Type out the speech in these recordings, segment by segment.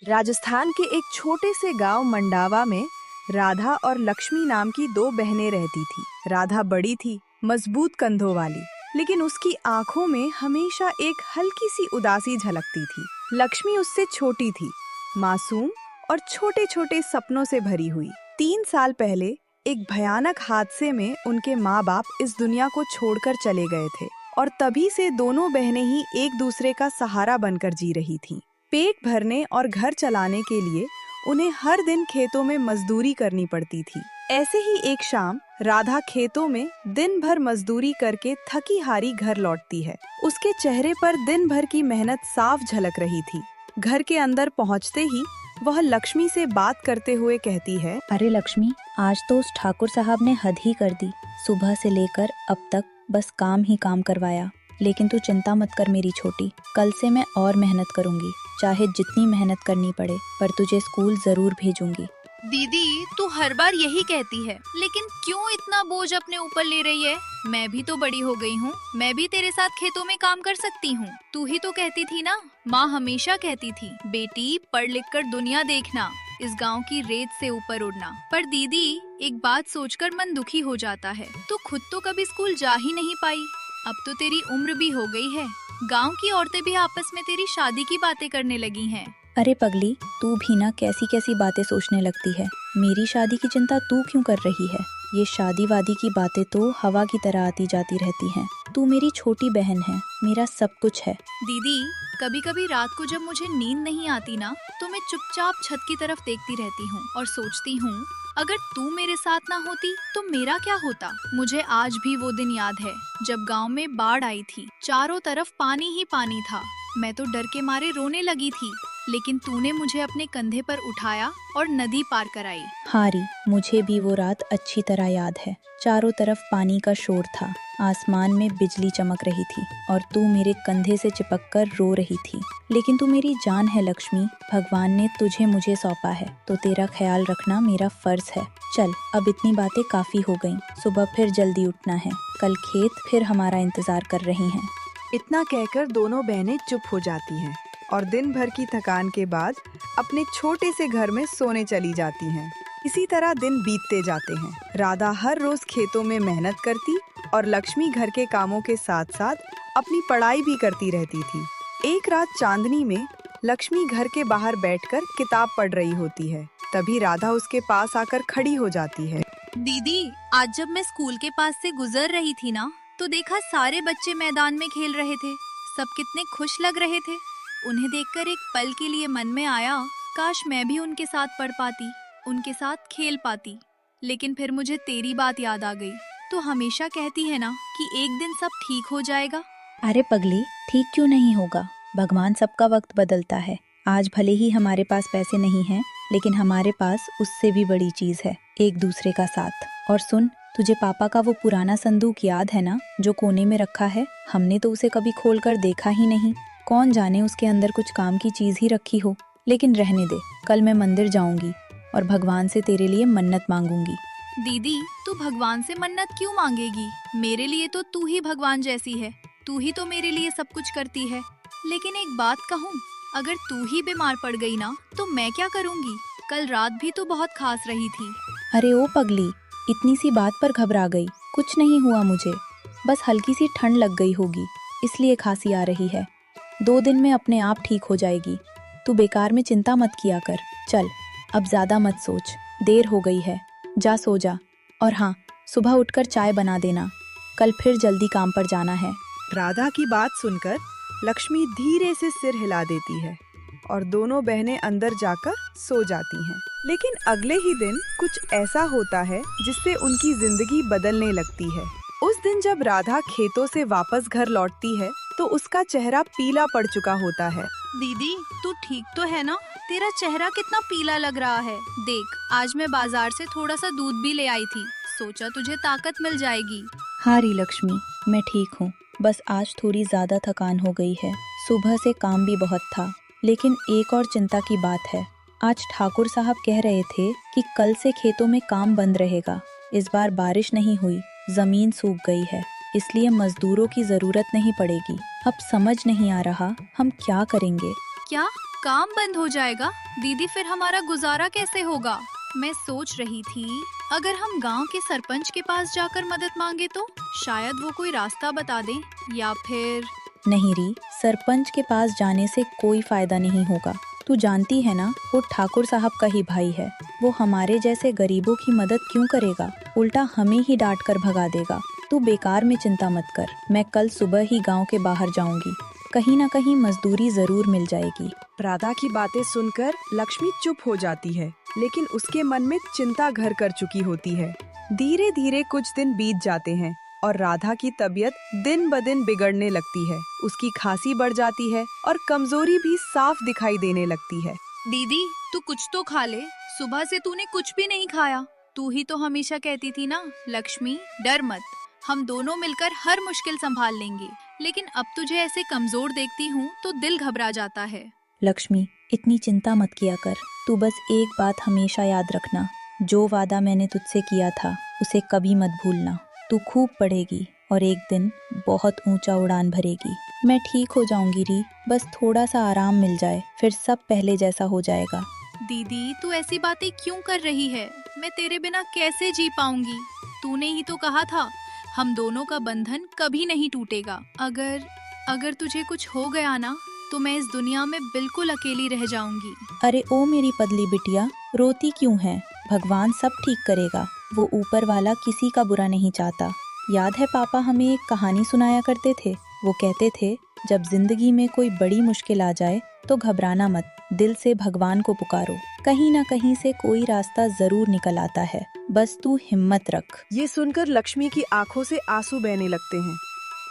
राजस्थान के एक छोटे से गांव मंडावा में राधा और लक्ष्मी नाम की दो बहनें रहती थी। राधा बड़ी थी, मजबूत कंधों वाली, लेकिन उसकी आंखों में हमेशा एक हल्की सी उदासी झलकती थी। लक्ष्मी उससे छोटी थी, मासूम और छोटे छोटे सपनों से भरी हुई। 3 साल पहले एक भयानक हादसे में उनके माँ बाप इस दुनिया को छोड़कर चले गए थे और तभी से दोनों बहनें ही एक दूसरे का सहारा बनकर जी रही थीं। पेट भरने और घर चलाने के लिए उन्हें हर दिन खेतों में मजदूरी करनी पड़ती थी। ऐसे ही एक शाम राधा खेतों में दिन भर मजदूरी करके थकी हारी घर लौटती है। उसके चेहरे पर दिन भर की मेहनत साफ झलक रही थी। घर के अंदर पहुंचते ही वह लक्ष्मी से बात करते हुए कहती है, अरे लक्ष्मी, आज तो उस ठाकुर साहब ने हद ही कर दी। सुबह से लेकर अब तक बस काम ही काम करवाया। लेकिन तू चिंता मत कर मेरी छोटी, कल से मैं और मेहनत करूंगी, चाहे जितनी मेहनत करनी पड़े, पर तुझे स्कूल जरूर भेजूंगी। दीदी, तू हर बार यही कहती है, लेकिन क्यों इतना बोझ अपने ऊपर ले रही है? मैं भी तो बड़ी हो गई हूँ, मैं भी तेरे साथ खेतों में काम कर सकती हूँ। तू ही तो कहती थी ना, माँ हमेशा कहती थी, बेटी पढ़ लिख कर दुनिया देखना, इस गांव की रेत से ऊपर उड़ना। पर दीदी, एक बात सोचकर मन दुखी हो जाता है, तू खुद तो कभी स्कूल जा ही नहीं पाई। अब तो तेरी उम्र भी हो गई है, गांव की औरतें भी आपस में तेरी शादी की बातें करने लगी हैं। अरे पगली, तू भी ना कैसी कैसी बातें सोचने लगती है। मेरी शादी की चिंता तू क्यों कर रही है? ये शादी वादी की बातें तो हवा की तरह आती जाती रहती हैं। तू मेरी छोटी बहन है, मेरा सब कुछ है। दीदी, कभी कभी रात को जब मुझे नींद नहीं आती ना, तो मैं चुपचाप छत की तरफ देखती रहती हूँ और सोचती हूँ, अगर तू मेरे साथ ना होती तो मेरा क्या होता। मुझे आज भी वो दिन याद है जब गांव में बाढ़ आई थी, चारों तरफ पानी ही पानी था। मैं तो डर के मारे रोने लगी थी, लेकिन तूने मुझे अपने कंधे पर उठाया और नदी पार कराई। हारी, मुझे भी वो रात अच्छी तरह याद है। चारों तरफ पानी का शोर था, आसमान में बिजली चमक रही थी और तू मेरे कंधे से चिपककर रो रही थी। लेकिन तू मेरी जान है लक्ष्मी, भगवान ने तुझे मुझे सौंपा है, तो तेरा ख्याल रखना मेरा फर्ज है। चल, अब इतनी बातें काफी हो गईं। सुबह फिर जल्दी उठना है, कल खेत फिर हमारा इंतजार कर रही हैं। इतना कहकर दोनों बहनें चुप हो जाती हैं और दिन भर की थकान के बाद अपने छोटे से घर में सोने चली जाती हैं। इसी तरह दिन बीतते जाते हैं। राधा हर रोज खेतों में मेहनत करती और लक्ष्मी घर के कामों के साथ साथ अपनी पढ़ाई भी करती रहती थी। एक रात चांदनी में लक्ष्मी घर के बाहर बैठकर किताब पढ़ रही होती है। तभी राधा उसके पास आकर खड़ी हो जाती है। दीदी, आज जब मैं स्कूल के पास से गुजर रही थी ना, तो देखा सारे बच्चे मैदान में खेल रहे थे। सब कितने खुश लग रहे थे। उन्हें देखकर एक पल के लिए मन में आया, काश मैं भी उनके साथ पढ़ पाती, उनके साथ खेल पाती। लेकिन फिर मुझे तेरी बात याद आ गई। तो हमेशा कहती है ना कि एक दिन सब ठीक हो जाएगा। अरे पगली, ठीक क्यों नहीं होगा? भगवान सबका वक्त बदलता है। आज भले ही हमारे पास पैसे नहीं हैं, लेकिन हमारे पास उससे भी बड़ी चीज है, एक दूसरे का साथ। और सुन, तुझे पापा का वो पुराना संदूक याद है ना, जो कोने में रखा है? हमने तो उसे कभी खोलकर देखा ही नहीं। कौन जाने उसके अंदर कुछ काम की चीज ही रखी हो। लेकिन रहने दे, कल मैं मंदिर जाऊंगी और भगवान से तेरे लिए मन्नत मांगूंगी। दीदी, तू भगवान से मन्नत क्यों मांगेगी? मेरे लिए तो तू ही भगवान जैसी है, तू ही तो मेरे लिए सब कुछ करती है। लेकिन एक बात कहूँ, अगर तू ही बीमार पड़ गई ना, तो मैं क्या करूँगी? कल रात भी तो बहुत खास रही थी। अरे ओ पगली, इतनी सी बात पर घबरा गई। कुछ नहीं हुआ मुझे, बस हल्की सी ठंड लग गई होगी, इसलिए खांसी आ रही है। 2 दिन में अपने आप ठीक हो जाएगी। तू बेकार में चिंता मत किया कर। चल, अब ज्यादा मत सोच, देर हो गई है, जा सो जा। और हाँ, सुबह उठकर चाय बना देना, कल फिर जल्दी काम पर जाना है। राधा की बात सुनकर लक्ष्मी धीरे से सिर हिला देती है और दोनों बहनें अंदर जाकर सो जाती हैं। लेकिन अगले ही दिन कुछ ऐसा होता है जिससे उनकी जिंदगी बदलने लगती है। उस दिन जब राधा खेतों से वापस घर लौटती है तो उसका चेहरा पीला पड़ चुका होता है। दीदी, तू ठीक तो है ना? तेरा चेहरा कितना पीला लग रहा है। देख, आज मैं बाजार से थोड़ा सा दूध भी ले आई थी, सोचा तुझे ताकत मिल जाएगी। हारी लक्ष्मी, मैं ठीक हूँ, बस आज थोड़ी ज्यादा थकान हो गई है। सुबह से काम भी बहुत था। लेकिन एक और चिंता की बात है। आज ठाकुर साहब कह रहे थे कि कल से खेतों में काम बंद रहेगा। इस बार बारिश नहीं हुई, जमीन सूख गई है, इसलिए मजदूरों की जरूरत नहीं पड़ेगी। अब समझ नहीं आ रहा हम क्या करेंगे। क्या? काम बंद हो जाएगा? दीदी फिर हमारा गुजारा कैसे होगा? मैं सोच रही थी अगर हम गांव के सरपंच के पास जाकर मदद मांगे तो शायद वो कोई रास्ता बता दे, या फिर नहीं री, सरपंच के पास जाने से कोई फायदा नहीं होगा। तू जानती है ना, वो ठाकुर साहब का ही भाई है। वो हमारे जैसे गरीबों की मदद क्यों करेगा, उल्टा हमें ही डांट कर भगा देगा। तू बेकार में चिंता मत कर, मैं कल सुबह ही गांव के बाहर जाऊंगी, कहीं ना कहीं मजदूरी जरूर मिल जाएगी। राधा की बातें सुनकर लक्ष्मी चुप हो जाती है, लेकिन उसके मन में चिंता घर कर चुकी होती है। धीरे धीरे कुछ दिन बीत जाते हैं और राधा की तबीयत दिन ब दिन बिगड़ने लगती है। उसकी खांसी बढ़ जाती है और कमजोरी भी साफ दिखाई देने लगती है। दीदी तू कुछ तो खा ले, सुबह से तूने कुछ भी नहीं खाया। तू ही तो हमेशा कहती थी ना, लक्ष्मी डर मत, हम दोनों मिलकर हर मुश्किल संभाल लेंगे। लेकिन अब तुझे ऐसे कमजोर देखती हूँ तो दिल घबरा जाता है। लक्ष्मी, इतनी चिंता मत किया कर। तू बस एक बात हमेशा याद रखना, जो वादा मैंने तुझसे किया था उसे कभी मत भूलना। तू खूब पढ़ेगी और एक दिन बहुत ऊंचा उड़ान भरेगी। मैं ठीक हो जाऊंगी री, बस थोड़ा सा आराम मिल जाए, फिर सब पहले जैसा हो जाएगा। दीदी तू ऐसी बातें क्यों कर रही है? मैं तेरे बिना कैसे जी पाऊंगी? तूने ही तो कहा था हम दोनों का बंधन कभी नहीं टूटेगा। अगर तुझे कुछ हो गया ना तो मैं इस दुनिया में बिल्कुल अकेली रह जाऊंगी। अरे ओ मेरी पदली बिटिया, रोती क्यों है? भगवान सब ठीक करेगा। वो ऊपर वाला किसी का बुरा नहीं चाहता। याद है पापा हमें एक कहानी सुनाया करते थे। वो कहते थे जब जिंदगी में कोई बड़ी मुश्किल आ जाए तो घबराना मत, दिल से भगवान को पुकारो, कहीं ना कहीं से कोई रास्ता जरूर निकल आता है, बस तू हिम्मत रख। ये सुनकर लक्ष्मी की आंखों से आंसू बहने लगते हैं,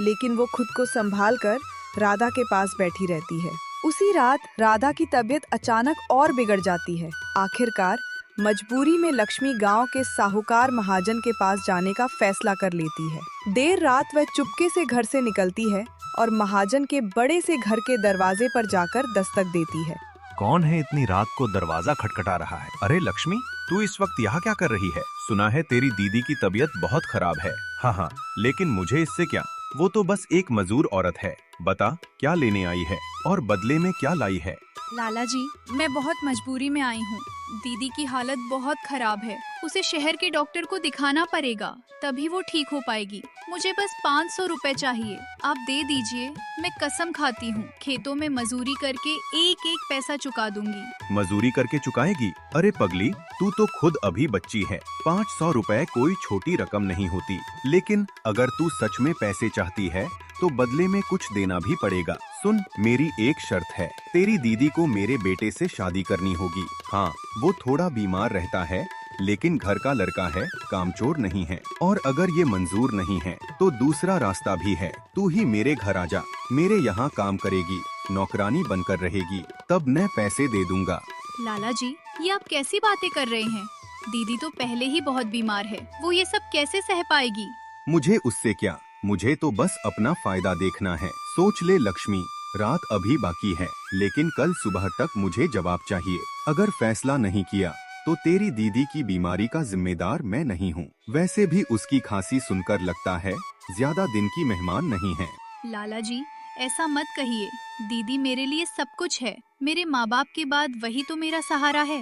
लेकिन वो खुद को संभाल कर राधा के पास बैठी रहती है। उसी रात राधा की तबीयत अचानक और बिगड़ जाती है। आखिरकार मजबूरी में लक्ष्मी गांव के साहूकार महाजन के पास जाने का फैसला कर लेती है। देर रात वह चुपके से घर से निकलती है और महाजन के बड़े से घर के दरवाजे पर जाकर दस्तक देती है। कौन है इतनी रात को दरवाजा खटखटा रहा है? अरे लक्ष्मी, तू इस वक्त यहाँ क्या कर रही है? सुना है तेरी दीदी की तबीयत बहुत खराब है। हाँ, लेकिन मुझे इससे क्या, वो तो बस एक मजदूर औरत है। बता क्या लेने आई है और बदले में क्या लाई है? लाला जी, मैं बहुत मजबूरी में आई हूँ। दीदी की हालत बहुत खराब है, उसे शहर के डॉक्टर को दिखाना पड़ेगा, तभी वो ठीक हो पाएगी। मुझे बस 500 रुपए चाहिए, आप दे दीजिए। मैं कसम खाती हूँ खेतों में मजूरी करके एक एक पैसा चुका दूंगी। मजूरी करके चुकाएगी? अरे पगली, तू तो खुद अभी बच्ची है। 500 रुपए कोई छोटी रकम नहीं होती। लेकिन अगर तू सच में पैसे चाहती है तो बदले में कुछ देना भी पड़ेगा। सुन, मेरी एक शर्त है, तेरी दीदी को मेरे बेटे से शादी करनी होगी। हाँ, वो थोड़ा बीमार रहता है, लेकिन घर का लड़का है, कामचोर नहीं है। और अगर ये मंजूर नहीं है तो दूसरा रास्ता भी है। तू ही मेरे घर आ जा, मेरे यहाँ काम करेगी, नौकरानी बनकर रहेगी, तब मैं पैसे दे दूंगा। लाला जी, ये आप कैसी बातें कर रहे हैं? दीदी तो पहले ही बहुत बीमार है, वो ये सब कैसे सह पाएगी? मुझे उससे क्या, मुझे तो बस अपना फायदा देखना है। सोच ले लक्ष्मी, रात अभी बाकी है, लेकिन कल सुबह तक मुझे जवाब चाहिए। अगर फैसला नहीं किया तो तेरी दीदी की बीमारी का जिम्मेदार मैं नहीं हूँ। वैसे भी उसकी खांसी सुनकर लगता है ज्यादा दिन की मेहमान नहीं है। लाला जी, ऐसा मत कहिए, दीदी मेरे लिए सब कुछ है। मेरे माँ बाप के बाद वही तो मेरा सहारा है।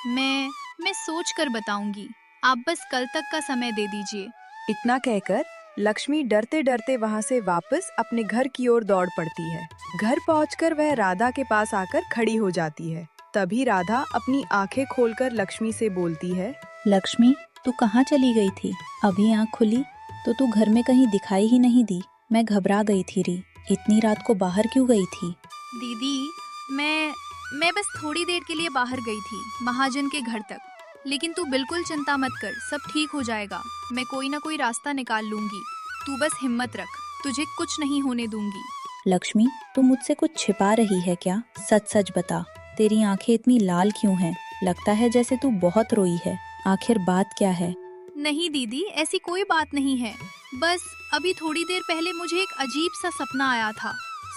मैं सोच कर बताऊंगी, आप बस कल तक का समय दे दीजिए। इतना कहकर लक्ष्मी डरते डरते वहाँ से वापस अपने घर की ओर दौड़ पड़ती है। घर पहुंचकर वह राधा के पास आकर खड़ी हो जाती है। तभी राधा अपनी आंखें खोलकर लक्ष्मी से बोलती है, लक्ष्मी, तू कहाँ चली गई थी? अभी आँख खुली तो तू घर में कहीं दिखाई ही नहीं दी। मैं घबरा गई थी री, इतनी रात को बाहर क्यों गई थी? दीदी, मैं बस थोड़ी देर के लिए बाहर गई थी, महाजन के घर तक। लेकिन तू बिल्कुल चिंता मत कर, सब ठीक हो जाएगा। मैं कोई ना कोई रास्ता निकाल लूंगी, तू बस हिम्मत रख, तुझे कुछ नहीं होने दूंगी। लक्ष्मी, तू मुझसे कुछ छिपा रही है क्या? सच सच बता, तेरी आंखें इतनी लाल क्यों हैं? लगता है जैसे तू बहुत रोई है। आखिर बात क्या है? नहीं दीदी, ऐसी कोई बात नहीं है। बस अभी थोड़ी देर पहले मुझे एक अजीब सा सपना आया था।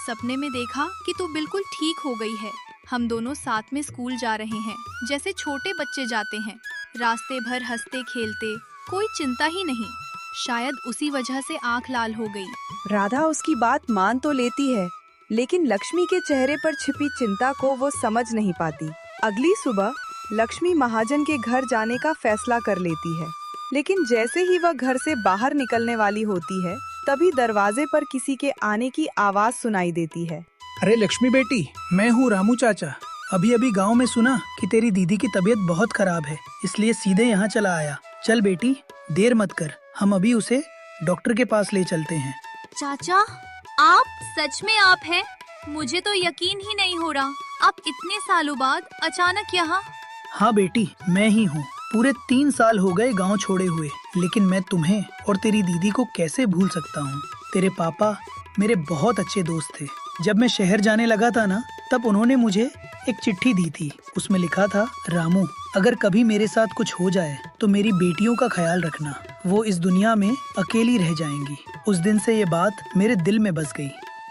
सपने में देखा कि तू बिल्कुल ठीक हो गई है। हम दोनों साथ में स्कूल जा रहे हैं, जैसे छोटे बच्चे जाते हैं, रास्ते भर हंसते खेलते, कोई चिंता ही नहीं। शायद उसी वजह से आंख लाल हो गई। राधा उसकी बात मान तो लेती है, लेकिन लक्ष्मी के चेहरे पर छिपी चिंता को वो समझ नहीं पाती। अगली सुबह लक्ष्मी महाजन के घर जाने का फैसला कर लेती है, लेकिन जैसे ही वह घर से बाहर निकलने वाली होती है, तभी दरवाजे पर किसी के आने की आवाज सुनाई देती है। अरे लक्ष्मी बेटी, मैं हूँ रामू चाचा। अभी अभी गांव में सुना कि तेरी दीदी की तबीयत बहुत खराब है, इसलिए सीधे यहाँ चला आया। चल बेटी, देर मत कर, हम अभी उसे डॉक्टर के पास ले चलते हैं। चाचा, आप सच में आप हैं? मुझे तो यकीन ही नहीं हो रहा, आप इतने सालों बाद अचानक यहाँ। हाँ बेटी, मैं ही हूँ। पूरे 3 साल हो गए गांव छोड़े हुए, लेकिन मैं तुम्हें और तेरी दीदी को कैसे भूल सकता हूँ। तेरे पापा मेरे बहुत अच्छे दोस्त थे। जब मैं शहर जाने लगा था ना, तब उन्होंने मुझे एक चिट्ठी दी थी। उसमें लिखा था, रामू, अगर कभी मेरे साथ कुछ हो जाए तो मेरी बेटियों का ख्याल रखना, वो इस दुनिया में अकेली रह जाएंगी। उस दिन से ये बात मेरे दिल में बस गई।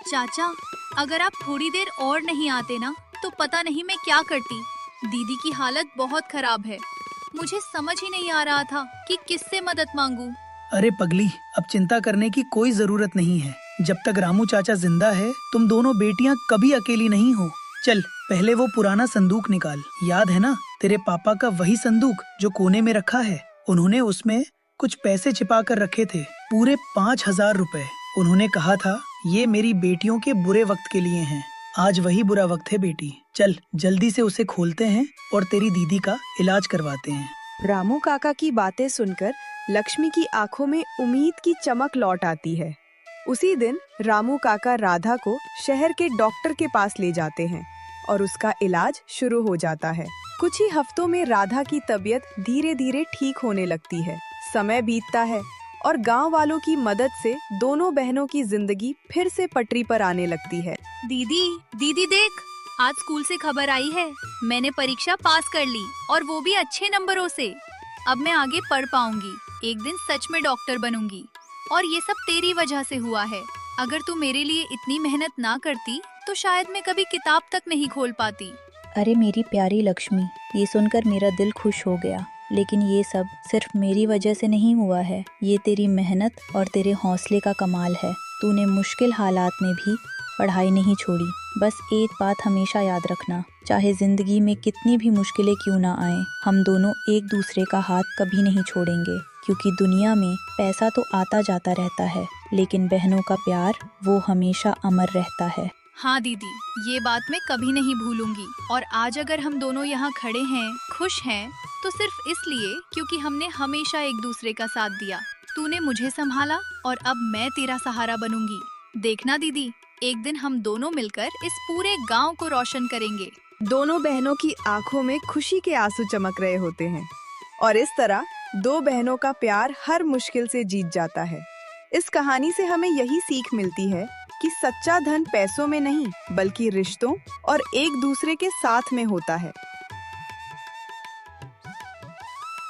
चाचा, अगर आप थोड़ी देर और नहीं आते ना, तो पता नहीं मैं क्या करती। दीदी की हालत बहुत खराब है। मुझे समझ ही नहीं आ रहा था कि किससे मदद मांगूं। अरे पगली, अब चिंता करने की कोई जरूरत नहीं है। जब तक रामू चाचा जिंदा है, तुम दोनों बेटियां कभी अकेली नहीं हो। चल, पहले वो पुराना संदूक निकाल। याद है ना, तेरे पापा का वही संदूक जो कोने में रखा है। उन्होंने उसमें कुछ पैसे छिपा कर रखे थे, पूरे 5,000 रुपए। उन्होंने कहा था, ये मेरी बेटियों के बुरे वक्त के लिए हैं। आज वही बुरा वक्त है बेटी। चल, जल्दी से उसे खोलते हैं और तेरी दीदी का इलाज करवाते हैं। रामू काका की बातें सुनकर लक्ष्मी की आंखों में उम्मीद की चमक लौट आती है। उसी दिन रामू काका राधा को शहर के डॉक्टर के पास ले जाते हैं और उसका इलाज शुरू हो जाता है। कुछ ही हफ्तों में राधा की तबीयत धीरे धीरे ठीक होने लगती है। समय बीतता है और गांव वालों की मदद से दोनों बहनों की जिंदगी फिर से पटरी पर आने लगती है। दीदी, दीदी देख, आज स्कूल से खबर आई है। मैंने परीक्षा पास कर ली, और वो भी अच्छे नंबरों से। अब मैं आगे पढ़ पाऊंगी, एक दिन सच में डॉक्टर बनूंगी। और ये सब तेरी वजह से हुआ है। अगर तू मेरे लिए इतनी मेहनत ना करती तो शायद मैं कभी किताब तक नहीं खोल पाती। अरे मेरी प्यारी लक्ष्मी, ये सुनकर मेरा दिल खुश हो गया। लेकिन ये सब सिर्फ मेरी वजह से नहीं हुआ है, ये तेरी मेहनत और तेरे हौसले का कमाल है। तूने मुश्किल हालात में भी पढ़ाई नहीं छोड़ी। बस एक बात हमेशा याद रखना, चाहे जिंदगी में कितनी भी मुश्किलें क्यों ना आए, हम दोनों एक दूसरे का हाथ कभी नहीं छोड़ेंगे। क्योंकि दुनिया में पैसा तो आता जाता रहता है, लेकिन बहनों का प्यार वो हमेशा अमर रहता है। हाँ दीदी, ये बात मैं कभी नहीं भूलूंगी। और आज अगर हम दोनों यहाँ खड़े हैं, खुश हैं, तो सिर्फ इसलिए क्योंकि हमने हमेशा एक दूसरे का साथ दिया। तूने मुझे संभाला और अब मैं तेरा सहारा बनूंगी। देखना दीदी, एक दिन हम दोनों मिलकर इस पूरे गांव को रोशन करेंगे। दोनों बहनों की आंखों में खुशी के आंसू चमक रहे होते हैं और इस तरह दो बहनों का प्यार हर मुश्किल से जीत जाता है। इस कहानी से हमें यही सीख मिलती है कि सच्चा धन पैसों में नहीं, बल्कि रिश्तों और एक दूसरे के साथ में होता है।